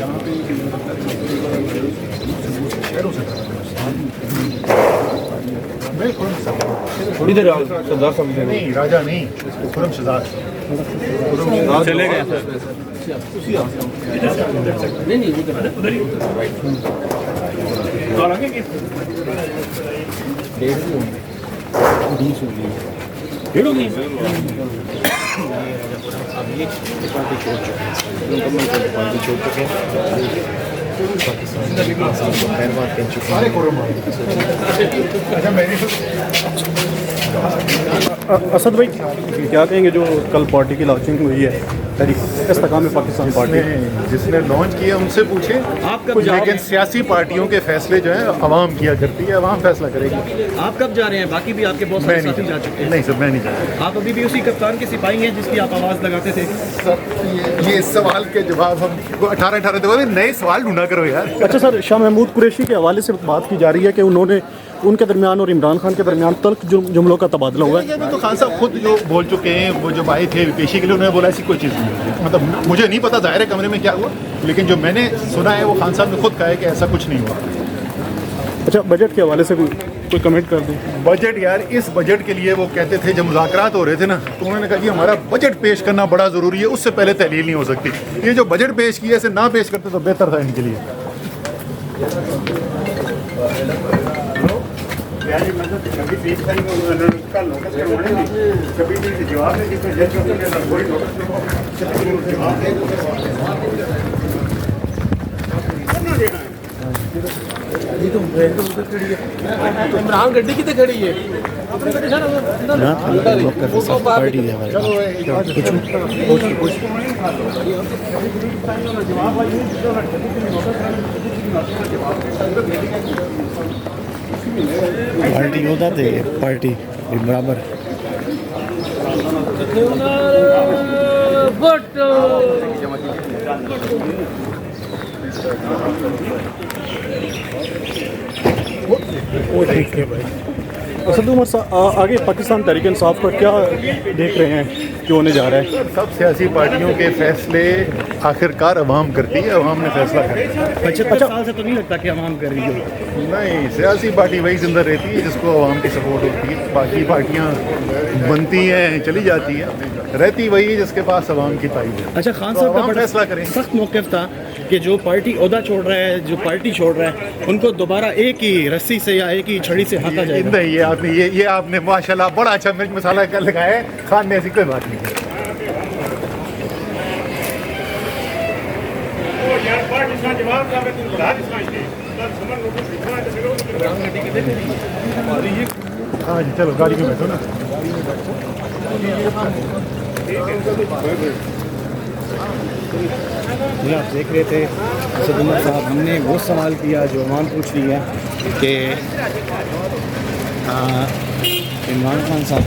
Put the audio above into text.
यहाँ पे शहरों से मैं इधर सरदार साहब नहीं, राजा नहीं, खुरम शहजाद चले गए नहीं उधर ही और आगे की 20 हो गई डेढ़ हो गई अब ये पार्टी छोड़ चुके हैं पार्टी छोड़ चुके हैं पाकिस्तान खैर बात कह चुके सारे खुरम अच्छा मैंने असद भाई क्या कहेंगे जो कल पार्टी की लॉन्चिंग हुई है इस्तेकाम पाकिस्तान पार्टी जिसने लॉन्च किया उनसे पूछे आप कब लेकिन सियासी पार्टियों के फैसले जो है अवाम किया करती है, अवाम फैसला करेगी। आप कब जा रहे हैं? बाकी भी आपके बहुत मैं सारे साथी नहीं जा चुके हैं। नहीं सर, मैं नहीं जा रहा। आप अभी भी उसी कप्तान के सिपाही हैं जिसकी आप आवाज़ लगाते थे। सर ये सवाल के जवाब हम 18 दो नए सवाल ढूंढा करो यार। अच्छा सर, शाह महमूद कुरैशी के हवाले से बात की जा रही है कि उन्होंने उनके दरमियान और इमरान खान के दरमियान तल्ख जुमलों का तबादला हुआ है। ये तो खान साहब खुद जो बोल चुके हैं, वो जब आए थे पेशी के लिए उन्होंने बोला ऐसी कोई चीज़ नहीं हुई। मतलब मुझे नहीं पता ज़ाहिर है कमरे में क्या हुआ, लेकिन जो मैंने सुना है वो खान साहब ने खुद कहा है कि ऐसा कुछ नहीं हुआ। अच्छा, बजट के हवाले से कोई कमेंट कर दूँ? बजट यार, इस बजट के लिए वो कहते थे जब मुज़ाकरात हो रहे थे ना, तो उन्होंने कहा कि हमारा बजट पेश करना बड़ा ज़रूरी है, उससे पहले तहलील नहीं हो सकती। ये जो बजट पेश किया इसे ना पेश करते तो बेहतर था इनके लिए। इमरान गड्डी कितने खड़ी है पार्टी है हमारे पार्टी होता थे पार्टी बराबर असद उमर साहब, आगे पाकिस्तान तहरीक इंसाफ का क्या देख रहे हैं जो होने जा रहा है? सब सियासी पार्टियों के फैसले आखिरकार अवाम करती है, अवाम ने फैसला करना। 75 साल से तो नहीं लगता कि अवाम कर रही हो। नहीं, सियासी पार्टी वही जिंदा रहती है जिसको अवाम की सपोर्ट होती है। बाकी पार्टियां बनती हैं, चली जाती हैं, रहती वही है जिसके पास अवाम की ताईद है। अच्छा, खान तो साहब का अवाम बड़ा फैसला करें। सख्त मौक़िफ़ था कि जो पार्टी ओहदा छोड़ रहा है, जो पार्टी छोड़ रहा है, उनको दोबारा एक ही रस्सी से या एक ही छड़ी से हाँका जाएगा। नहीं, ये आपने माशाल्लाह बड़ा अच्छा मिर्च मसाला कर लगाया है। खान ने ऐसी कोई बात नहीं की। हाँ जी, चलो गाड़ी में बैठो ना। जी, आप देख रहे थे असद उमर साहब, हमने वो सवाल किया जो अवाम पूछ रही है कि इमरान खान साहब